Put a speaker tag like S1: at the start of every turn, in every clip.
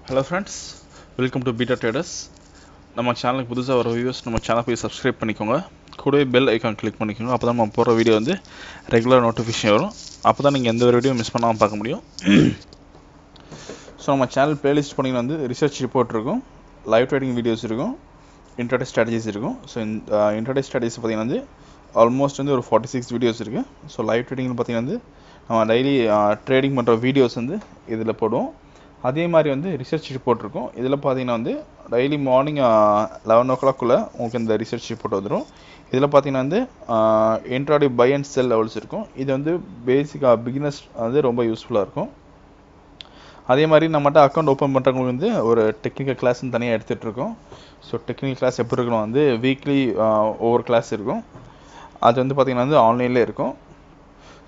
S1: Hello friends, welcome to Beta Traders. நம்ம சேனலுக்கு புதுசாக வர வியூவர்ஸ் நம்ம சேனல் போய் சப்ஸ்கிரைப் பண்ணிக்கோங்க. கூடவே பெல் ஐக்கான் கிளிக் பண்ணிக்கோங்க. அப்போ தான் நம்ம போகிற வீடியோ வந்து ரெகுலர் நோட்டிஃபிகேஷன் வரும். அப்போ தான் நீங்கள் எந்த ஒரு வீடியோ மிஸ் பண்ணாமல் பார்க்க முடியும். ஸோ நம்ம சேனல் பிளேலிஸ்ட் பண்ணிங்கன்னா வந்து ரிசர்ச் ரிப்போர்ட் இருக்கும், லைவ் ட்ரேடிங் வீடியோஸ் இருக்கும், இன்ட்ராடே ஸ்ட்ராட்டஜிஸ் இருக்கும். ஸோ இந்த இன்ட்ராடே ஸ்ட்ராட்டஜிஸ் பார்த்தீங்கன்னா வந்து ஆல்மோஸ்ட் வந்து ஒரு 46 வீடியோஸ் இருக்குது. ஸோ லைவ் ட்ரேடிங்னு பார்த்தீங்கன்னா வந்து நம்ம டெய்லி ட்ரேடிங் பண்ணுற வீடியோஸ் வந்து இதில் போடுவோம். அதே மாதிரி வந்து ரிசர்ச் ரிப்போர்ட் இருக்கும். இதில் பார்த்தீங்கன்னா வந்து டெய்லி மார்னிங் 11 o'clock உங்களுக்கு இந்த ரிசர்ச் ரிப்போர்ட் வந்துடும். இதில் பார்த்தீங்கன்னா வந்து intraday buy and sell levels இருக்கும். இது வந்து பேசிக்காக பிகினர்ஸ் வந்து ரொம்ப யூஸ்ஃபுல்லாக இருக்கும். அதே மாதிரி நம்மகிட்ட அக்கௌண்ட் ஓப்பன் பண்ணுறவங்களுக்கு வந்து ஒரு டெக்னிக்கல் கிளாஸ்ன்னு தனியாக எடுத்துகிட்டு இருக்கோம். ஸோ டெக்னிக்கல் கிளாஸ் எப்படி இருக்கணும் வந்து வீக்லி ஒவ்வொரு கிளாஸ் இருக்கும். அது வந்து பார்த்திங்கன்னா வந்து ஆன்லைன்லேயே இருக்கும்.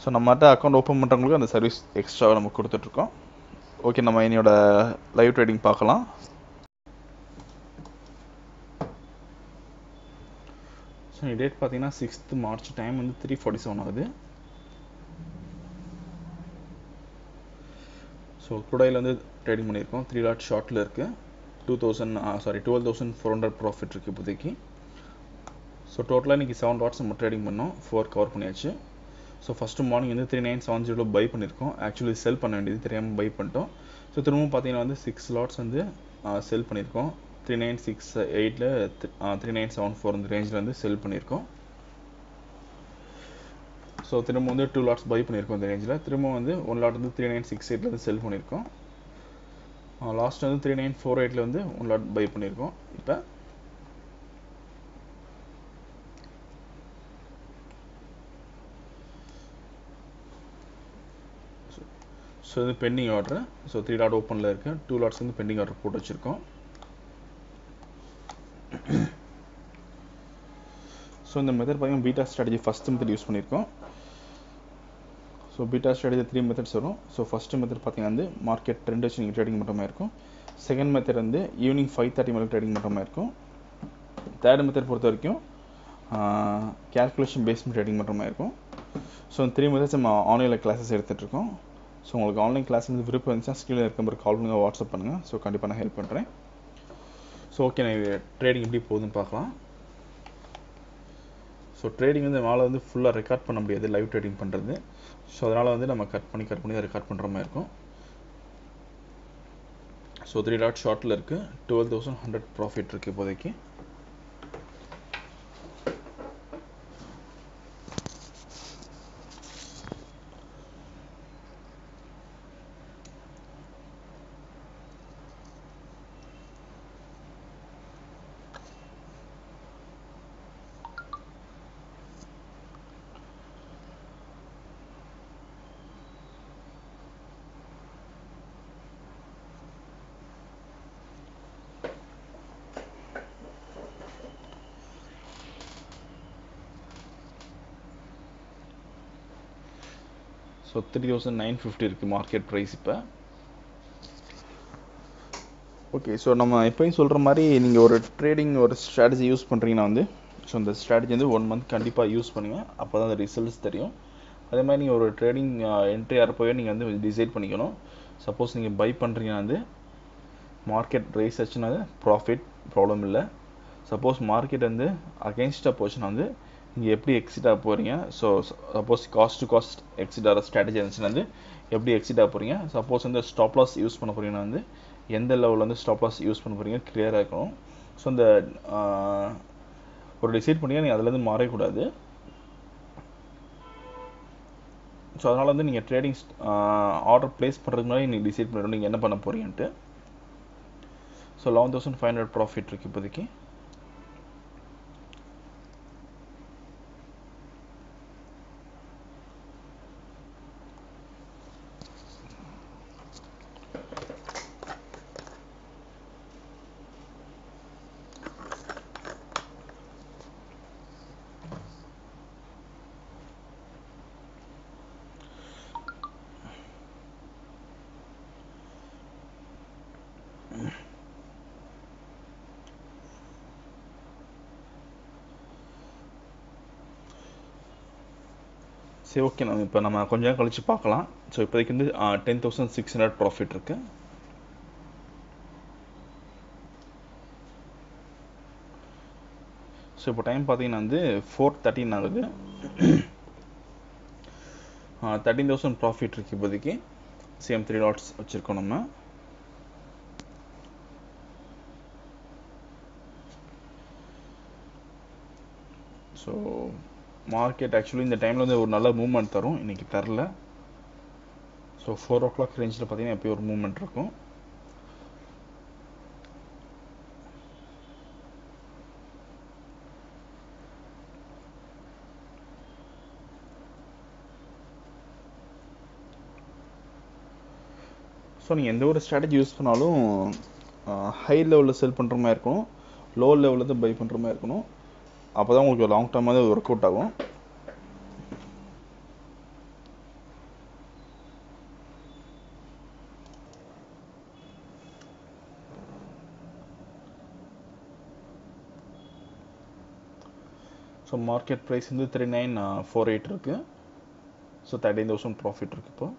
S1: ஸோ நம்மகிட்ட அக்கௌண்ட் ஓப்பன் பண்ணுறவங்களுக்கு அந்த சர்வீஸ் எக்ஸ்ட்ராவாக நம்ம கொடுத்துட்ருக்கோம். ஓகே, நம்ம என்னோட லைவ் ட்ரேடிங் பார்க்கலாம். ஸோ டேட் பார்த்தீங்கன்னா 6th March, டைம் வந்து 3:47 ஆகுது. ஸோ Crudeoil வந்து ட்ரேடிங் பண்ணியிருக்கோம். 3 lot ஷார்ட்டில் இருக்குது. 12,400 ப்ராஃபிட் இருக்குது இப்போதைக்கு. ஸோ டோட்டலாக இன்றைக்கி 7 lots நம்ம ட்ரேடிங் பண்ணோம். 4 கவர் பண்ணியாச்சு. ஸோ ஃபஸ்ட்டு மார்னிங் வந்து 3970 பை பண்ணியிருக்கோம். ஆக்சுவலி செல் பண்ண வேண்டியது தெரியாமல் பை பண்ணிட்டோம். ஸோ திரும்பவும் பார்த்தீங்கன்னா வந்து 6 lots வந்து செல் பண்ணியிருக்கோம். 3968 3974 இந்த ரேஞ்சில் வந்து செல் பண்ணியிருக்கோம். ஸோ திரும்ப வந்து 2 lots பை பண்ணியிருக்கோம் இந்த ரேஞ்சில். திரும்ப வந்து 1 lot வந்து 3968 வந்து செல் பண்ணியிருக்கோம். லாஸ்ட் வந்து 3948 வந்து 1 lot பை பண்ணியிருக்கோம். இப்போ ஸோ இது பெண்டிங் ஆர்டர். ஸோ 3 lot ஓப்பனில் இருக்குது. 2 lots வந்து பெண்டிங் ஆர்டர் போட்டு வச்சுருக்கோம். ஸோ இந்த மெத்தட் பார்த்தீங்கன்னா beta strategy first method use பண்ணியிருக்கோம். ஸோ பீட்டா ஸ்ட்ராட்டஜி 3 மெத்தட்ஸ் வரும். ஸோ ஃபஸ்ட்டு மெத்தட் பார்த்தீங்கன்னா வந்து மார்க்கெட் ட்ரெண்ட் வச்சு நீங்கள் ட்ரேடிங் பண்ணுற மாதிரி இருக்கும். செகண்ட் மெத்தட் வந்து ஈவினிங் 5:30 மேலே ட்ரேடிங் பண்ணுற மாதிரி இருக்கும். தேர்ட் மெத்தட் பொறுத்த வரைக்கும் கேல்குலேஷன் பேஸ்ட் ட்ரேடிங் பண்ணுற மாதிரி இருக்கும். ஸோ 3 மெத்தட்ஸ் நம்ம ஆன்லைனில் கிளாஸஸ் எடுத்துகிட்ருக்கோம். ஸோ உங்களுக்கு ஆன்லைன் கிளாஸ் வந்து விருப்பம் இருந்துச்சுன்னா ஸ்க்ரீனில் இருக்க மாதிரி கால் பண்ணுங்கள், வாட்ஸ்அப் பண்ணுங்கள். ஸோ கண்டிப்பாக நான் ஹெல்ப் பண்ணுறேன். ஸோ ஓகே, நான் ட்ரேடிங் எப்படி போகுதுன்னு பார்க்கலாம். ஸோ ட்ரேடிங் வந்து நம்மளால் வந்து ஃபுல்லாக ரெக்கார்ட் பண்ண முடியாது லைவ் ட்ரேடிங் பண்ணுறது. ஸோ அதனால் வந்து நம்ம கட் பண்ணி தான் ரெக்கார்ட் பண்ணுற மாதிரி இருக்கும். ஸோ 3 lot ஷார்ட்டில் இருக்குது. 12,100 ப்ராஃபிட் இருக்குது இப்போதைக்கு. ஸோ 3,950 இருக்குது மார்க்கெட் ப்ரைஸ் இப்போ. ஓகே, ஸோ நம்ம எப்போயும் சொல்கிற மாதிரி நீங்கள் ஒரு ட்ரேடிங் ஒரு ஸ்ட்ராட்டஜி யூஸ் பண்ணுறீங்கன்னா வந்து ஸோ அந்த ஸ்ட்ராட்டஜி வந்து 1 month கண்டிப்பாக யூஸ் பண்ணுங்கள். அப்போ தான் அந்த ரிசல்ட்ஸ் தெரியும். அதே மாதிரி நீங்கள் ஒரு ட்ரேடிங் என்ட்ரி ஆகிறப்போவே நீங்கள் வந்து டிசைட் பண்ணிக்கணும். சப்போஸ் நீங்கள் பை பண்ணுறீங்கன்னா வந்து மார்க்கெட் ரைஸ் ஆச்சுன்னா ப்ராஃபிட் ப்ராப்ளம் இல்லை. சப்போஸ் மார்க்கெட் வந்து அகெயின்ஸ்டாக போச்சுன்னா வந்து நீங்கள் எப்படி எக்ஸிட் ஆக போகிறீங்க. So suppose cost to cost exit ஆகிற ஸ்ட்ராட்டஜி இருந்துச்சுன்னா வந்து எப்படி எக்ஸிட் ஆக போகிறீங்க. சப்போஸ் வந்து ஸ்டாப் லாஸ் யூஸ் பண்ண போகிறீங்கன்னா வந்து எந்த லெவலில் வந்து ஸ்டாப் லாஸ் யூஸ் பண்ண போகிறீங்க கிளியராக இருக்கணும். ஸோ இந்த ஒரு டிசைட் பண்ணிங்கன்னா நீங்கள் அதுலேருந்து மாறக்கூடாது. ஸோ அதனால் வந்து நீங்கள் ட்ரேடிங் ஆர்டர் ப்ளேஸ் பண்ணுறதுக்கு முன்னாடி நீங்கள் டிசைட் பண்ணிடணும் நீங்கள் என்ன பண்ண போகிறீங்கன்ட்டு. ஸோ 11,500 ப்ராஃபிட் இருக்குது இப்போதைக்கு. சரி, ஓகே, நம்ம கொஞ்சம் நேரம் கழித்து பார்க்கலாம். ஸோ இப்போதைக்கு வந்து 10,600 ப்ராஃபிட் இருக்குது. ஸோ இப்போ டைம் பார்த்தீங்கன்னா வந்து 4:13 ஆகுது. 13,000 ப்ராஃபிட் இருக்குது இப்போதைக்கு. சேம் 3 லாட்ஸ் வச்சுருக்கோம் நம்ம. ஸோ மார்க்கெட் ஆக்சுவலி இந்த டைமில் வந்து ஒரு நல்ல மூவ்மெண்ட் தரும், இன்றைக்கி தரல. ஸோ 4 o'clock ரேஞ்சில் பார்த்தீங்கன்னா எப்போயும் ஒரு மூவ்மெண்ட் இருக்கும். ஸோ நீங்கள் எந்த ஒரு ஸ்ட்ராட்டஜி யூஸ் பண்ணாலும் ஹை லெவலில் செல் பண்ணுற மாதிரி இருக்கணும், லோ லெவலில் தான் பை பண்ணுற மாதிரி இருக்கணும். அப்போ தான் உங்களுக்கு லாங் டர்மாக அது ஒர்க் அவுட் ஆகும். ஸோ மார்க்கெட் ப்ரைஸ் வந்து 3948 இருக்குது. ஸோ 13,000 ப்ராஃபிட் இருக்குது இப்போ.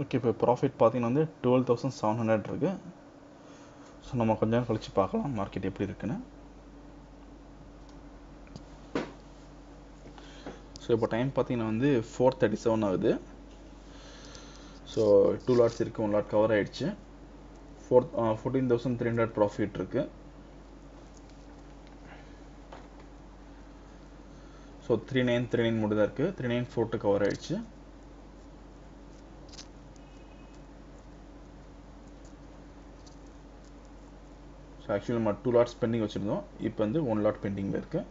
S1: ஓகே, இப்போ ப்ராஃபிட் பார்த்தீங்கன்னா வந்து 12,700 இருக்குது. ஸோ நம்ம கொஞ்ச நேரம் கழித்து பார்க்கலாம் மார்க்கெட் எப்படி இருக்குன்னு. ஸோ இப்போ டைம் பார்த்தீங்கன்னா வந்து 4:37 ஆகுது. ஸோ 2 லாட்ஸ் இருக்குது, 1 லாட் கவர் ஆகிடுச்சு. 14,300 ப்ராஃபிட் இருக்குது. ஸோ 3939 மட்டும் தான் இருக்குது. 3942 கவர் ஆகிடுச்சு. ஸோ ஆக்சுவலி நம்ம 2 லாட்ஸ் பெண்டிங் வச்சுருந்தோம், இப்போ வந்து 1 லாட் பெண்டிங்கில் இருக்குது.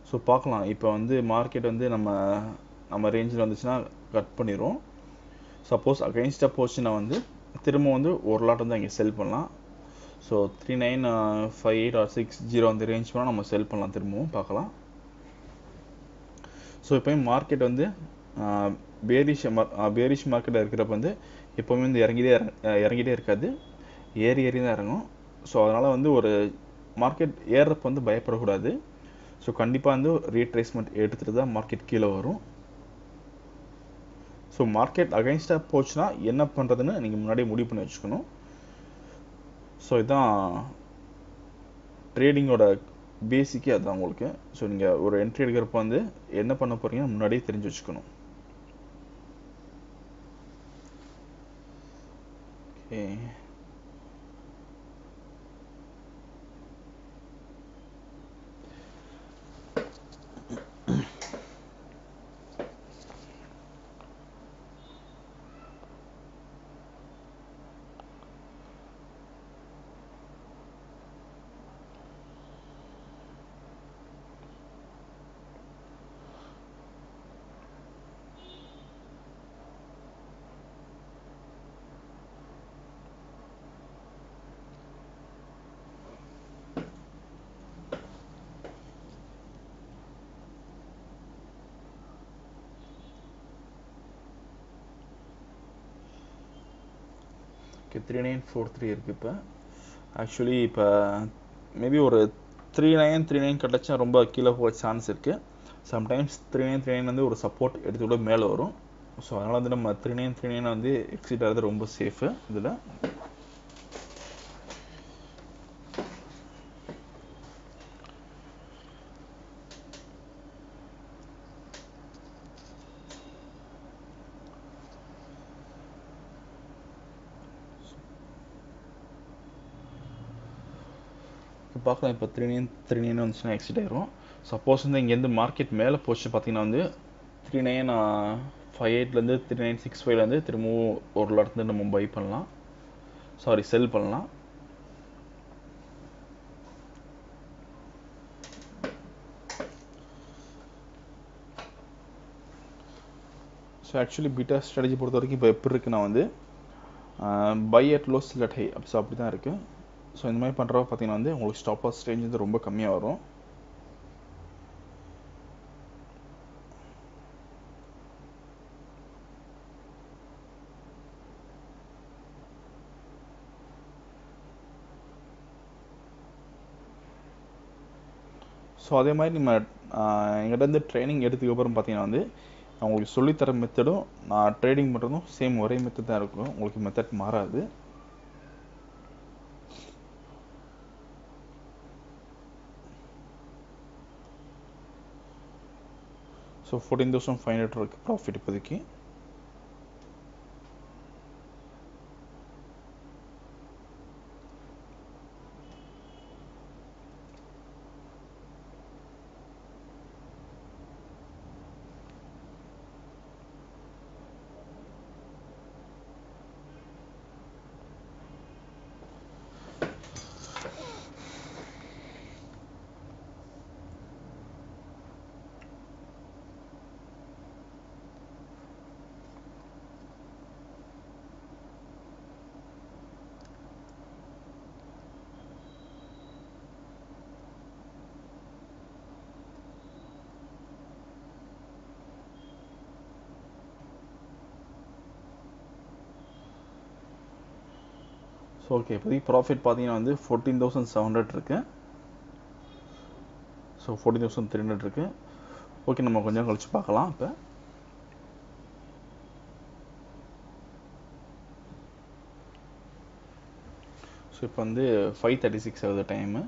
S1: ஸோ பார்க்கலாம், இப்போ வந்து மார்க்கெட் வந்து நம்ம ரேஞ்சில் வந்துச்சுன்னா கட் பண்ணிடுவோம். சப்போஸ் அகைன்ஸ்டாக போச்சுன்னா வந்து திரும்ப வந்து ஒரு லாட் வந்து அங்கே செல் பண்ணலாம். ஸோ 3958 or 60 அந்த ரேஞ்ச் பண்ணால் நம்ம செல் பண்ணலாம், திரும்பவும் பார்க்கலாம். ஸோ எப்போயும் மார்க்கெட் வந்து பேரிஷ் மார்க்கெட்டில் இருக்கிறப்ப வந்து எப்போவுமே வந்து இறங்கிட்டே இருக்காது, ஏறி தான் இறங்கும். ஸோ அதனால் வந்து ஒரு மார்க்கெட் ஏறுறப்ப வந்து பயப்படக்கூடாது. ஸோ கண்டிப்பாக வந்து ரீட்ரேஸ்மெண்ட் எடுத்துகிட்டு தான் மார்க்கெட் கீழே வரும். ஸோ மார்க்கெட் அகைன்ஸ்டாக போச்சுன்னா என்ன பண்ணுறதுன்னு நீங்கள் முன்னாடியே முடிவு பண்ணி வச்சுக்கணும். ஸோ இதுதான் ட்ரேடிங்கோட பேசிக்கே அதுதான் உங்களுக்கு. ஸோ நீங்கள் ஒரு என்ட்ரி எடுக்கிறப்ப வந்து என்ன பண்ண போகிறீங்கன்னு முன்னாடியே தெரிஞ்சு வச்சுக்கணும். ஓகே, ஓகே 3943 இருக்குது இப்போ. ஆக்சுவலி இப்போ மேபி ஒரு 3939 கிடச்சா ரொம்ப கீழே போக சான்ஸ் இருக்குது. சம்டைம்ஸ் 3939 வந்து ஒரு சப்போர்ட் எடுத்து கூட மேலே வரும். ஸோ அதனால் வந்து நம்ம 3939 வந்து எக்ஸிட் ஆகிறது ரொம்ப சேஃபு இதில். பார்க்கலாம், இப்போ 3939 வந்துச்சுன்னா எக்ஸிட் ஆயிரும். சப்போஸ் வந்து இங்கேருந்து மார்க்கெட் மேலே போச்சு பார்த்தீங்கன்னா வந்து 3958 3965 திரும்பவும் ஒரு லாட் நம்ம பை பண்ணலாம், செல் பண்ணலாம். ஸோ ஆக்சுவலி பீட்டா ஸ்ட்ராட்டஜி பொறுத்த வரைக்கும் இப்போ எப்படி இருக்குன்னா வந்து by at low sell at high அப்படி தான் இருக்குது. ஸோ இந்த மாதிரி பண்ணுறப்ப பார்த்தீங்கன்னா வந்து உங்களுக்கு ஸ்டாப் லாஸ் ரேஞ்ச் வந்து ரொம்ப கம்மியாக வரும். ஸோ அதே மாதிரி நம்ம எங்கிட்ட இருந்து ட்ரைனிங் எடுத்ததுக்கப்புறம் பார்த்தீங்கன்னா வந்து நான் உங்களுக்கு சொல்லித்தர மெத்தடும் நான் ட்ரேடிங் பண்ணுறதும் சேம் ஒரே மெத்தட் தான் இருக்கும், உங்களுக்கு மெத்தட் மாறாது. ஸோ 14,500 இருக்குது ப்ராஃபிட் இப்போதைக்கு. ஸோ ஓகே, இப்போதைக்கு ப்ராஃபிட் பார்த்தீங்கன்னா வந்து 14,700 இருக்கு. ஸோ 14,300 இருக்கு. ஓகே, நம்ம கொஞ்சம் கழிச்சு பார்க்கலாம். இப்போ ஸோ இப்போ வந்து 5:36 ஆகுது டைமு.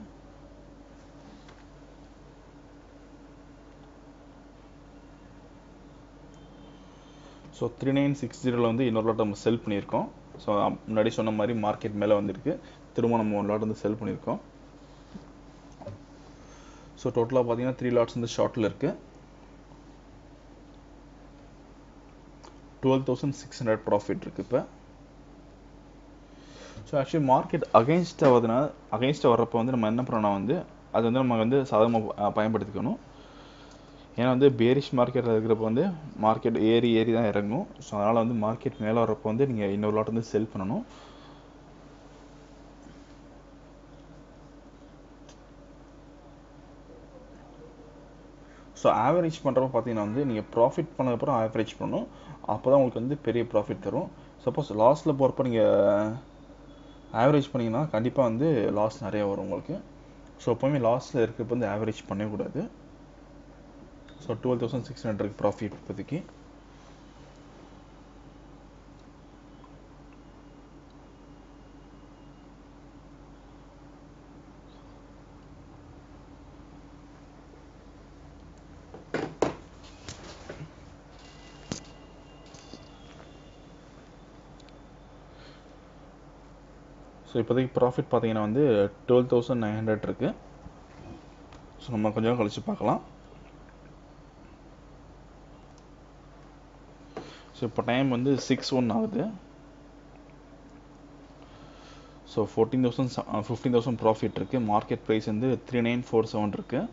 S1: ஸோ 3960 வந்து இன்னொரு லாட் நம்ம செல் பண்ணியிருக்கோம். ஸோ முன்னாடி சொன்ன மாதிரி மார்க்கெட் மேலே வந்திருக்கு, திரும்ப நம்ம ஒரு லாட் வந்து செல் பண்ணியிருக்கோம். ஸோ டோட்டலாக பார்த்தீங்கன்னா 3 லாட்ஸ் வந்து ஷார்ட்டில் இருக்குது. 12,600 ப்ராஃபிட் இருக்குது இப்போ. ஸோ ஆக்சுவலி மார்க்கெட் அகைன்ஸ்டாக வர்றப்போ வந்து நம்ம என்ன பண்ணணும் வந்து அது வந்து நம்ம வந்து சாதகமாக பயன்படுத்திக்கணும். ஏன்னா வந்து பேரிஷ் மார்க்கெட்டில் இருக்கிறப்ப வந்து மார்க்கெட் ஏறி தான் இறங்கும். ஸோ அதனால் வந்து மார்க்கெட் மேலே வர்றப்போ வந்து நீங்கள் இன்னொரு லாட் வந்து செல் பண்ணணும். ஸோ ஆவரேஜ் பண்ணுறப்ப பார்த்தீங்கன்னா வந்து நீங்கள் ப்ராஃபிட் பண்ணதுக்கப்புறம் ஆவரேஜ் பண்ணணும், அப்போ தான் உங்களுக்கு வந்து பெரிய ப்ராஃபிட் தரும். சப்போஸ் லாஸில் போகிறப்ப நீங்கள் ஆவரேஜ் பண்ணிங்கன்னா கண்டிப்பாக வந்து லாஸ் நிறையா வரும் உங்களுக்கு. ஸோ எப்போவுமே லாஸில் இருக்கிறப்ப வந்து ஆவரேஜ் பண்ணக்கூடாது. ஸோ 12,600 ப்ராஃபிட் இப்போதைக்கு. ஸோ இப்போதைக்கு ப்ராஃபிட் பார்த்தீங்கன்னா வந்து 12,900 இருக்குது. ஸோ நம்ம கொஞ்சம் கழிச்சு பார்க்கலாம். ஸோ இப்போ டைம் வந்து 6:01 ஆகுது. ஸோ 15,000 ப்ராஃபிட் இருக்குது. மார்க்கெட் ப்ரைஸ் வந்து 3947 இருக்குது.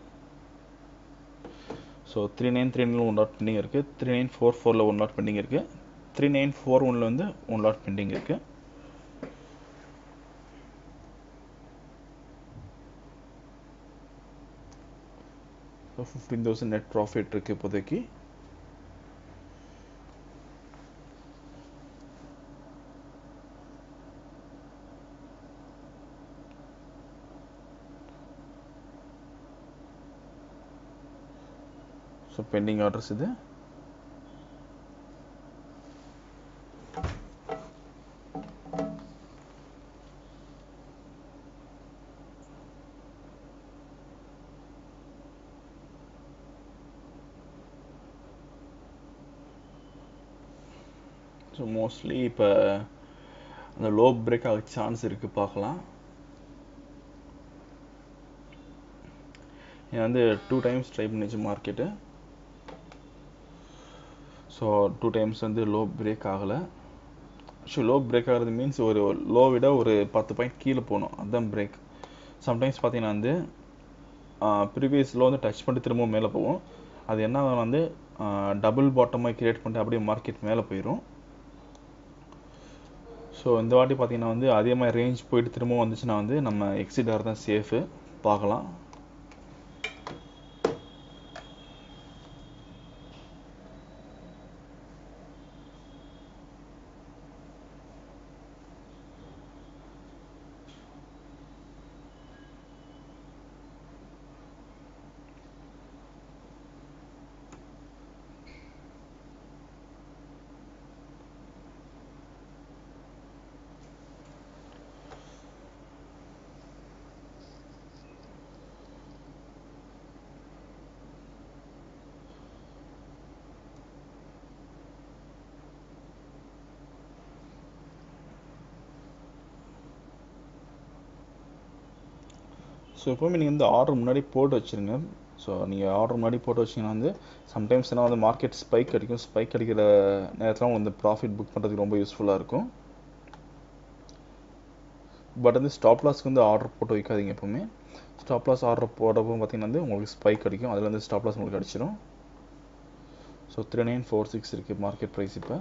S1: ஸோ 3939 ஒன் லாட் பெண்டிங் இருக்குது, 3944 ஒன் லாட் பெண்டிங் இருக்குது, 3941 வந்து ஒன் லாட் பெண்டிங் இருக்குது. ஸோ 15,000 நெட் ப்ராஃபிட் இருக்குது இப்போதைக்கு. ஸோ பெண்டிங் ஆர்டர்ஸ் இது. ஸோ மோஸ்ட்லி இப்போ அந்த லோ பிரேக் ஆக சான்ஸ் இருக்குது, பார்க்கலாம். ஏன் வந்து 2 டைம்ஸ் ட்ரை பண்ணிச்சு மார்க்கெட்டு. ஸோ 2 டைம்ஸ் வந்து லோ பிரேக் ஆகலை. ஆக்சுவலி லோ பிரேக் ஆகிறது மீன்ஸ் ஒரு லோ விட ஒரு 10 பாயிண்ட் கீழே போகணும், அதுதான் பிரேக். சம்டைம்ஸ் பார்த்தீங்கன்னா வந்து ப்ரீவியஸ் லோ வந்து டச் பண்ணிட்டு திரும்ப மேலே போகும். அது என்ன வந்து டபுள் பாட்டமாக கிரியேட் பண்ணிட்டு அப்படியே மார்க்கெட் மேலே போயிடும். ஸோ இந்த வாட்டி பார்த்தீங்கன்னா வந்து அதே மாதிரி ரேஞ்ச் போயிட்டு திரும்ப வந்துச்சுன்னா வந்து நம்ம எக்ஸிட் ஆகிறது தான் சேஃபு, பார்க்கலாம். ஸோ எப்போவுமே நீங்கள் வந்து ஆர்டர் முன்னாடி போட்டு வச்சுருங்க. ஸோ நீங்கள் ஆர்டர் முன்னாடி போட்டு வச்சிங்கன்னா வந்து சம்டைம்ஸ் என்ன வந்து மார்க்கெட் ஸ்பைக் அடிக்கும். ஸ்பைக் அடிக்கிற நேரத்தில் உங்களுக்கு வந்து ப்ராஃபிட் புக் பண்ணுறதுக்கு ரொம்ப யூஸ்ஃபுல்லாக இருக்கும். பட் வந்து ஸ்டாப் லாஸ்க்கு வந்து ஆர்டர் போட்டு வைக்காதீங்க. எப்போவுமே ஸ்டாப் லாஸ் ஆர்டர் போடுறப்போ பார்த்தீங்கன்னா வந்து உங்களுக்கு ஸ்பைக் அடிக்கும். அதில் வந்து ஸ்டாப் லாஸ் உங்களுக்கு அடிச்சிடும். ஸோ 3946 இருக்குது மார்க்கெட் ப்ரைஸ் இப்போ.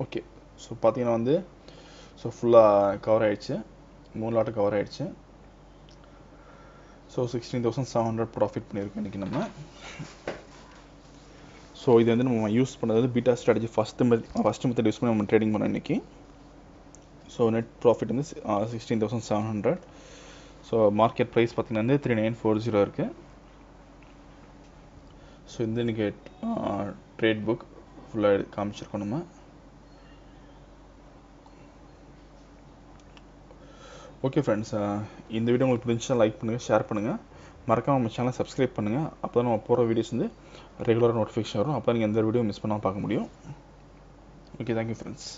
S1: ஓகே, ஸோ பார்த்தீங்கன்னா வந்து ஸோ ஃபுல்லாக கவர் ஆகிடுச்சு. 3 லாட்டு கவர் ஆகிடுச்சு. ஸோ 16,700 ப்ராஃபிட் பண்ணியிருக்கோம் இன்றைக்கி நம்ம. ஸோ இது வந்து நம்ம யூஸ் பண்ணுறது beta strategy first method use பண்ணி நம்ம ட்ரேடிங் பண்ணோம் இன்றைக்கி. ஸோ நெட் ப்ராஃபிட் வந்து 16,700. ஸோ மார்க்கெட் ப்ரைஸ் பார்த்திங்கன்னா வந்து 3940 இருக்குது. ஸோ இந்த இன்றைக்கி ட்ரேட் புக் ஃபுல்லாக காமிச்சிருக்கோம் நம்ம. ஓகே ஃப்ரெண்ட்ஸ், இந்த வீடியோ உங்களுக்கு பிடிச்சா லைக் பண்ணுங்கள், ஷேர் பண்ணுங்கள், மறக்காமல் நம்ம சேனலை சப்ஸ்கிரைப் பண்ணுங்கள். அப்போ தான் நம்ம போகிற வீடியோஸ் வந்து ரெகுலராக நோட்டிஃபிகேஷன் வரும். அப்போ நீங்கள் எந்த வீடியோ மிஸ் பண்ணாமல் பார்க்க முடியும். Okay, thank you friends.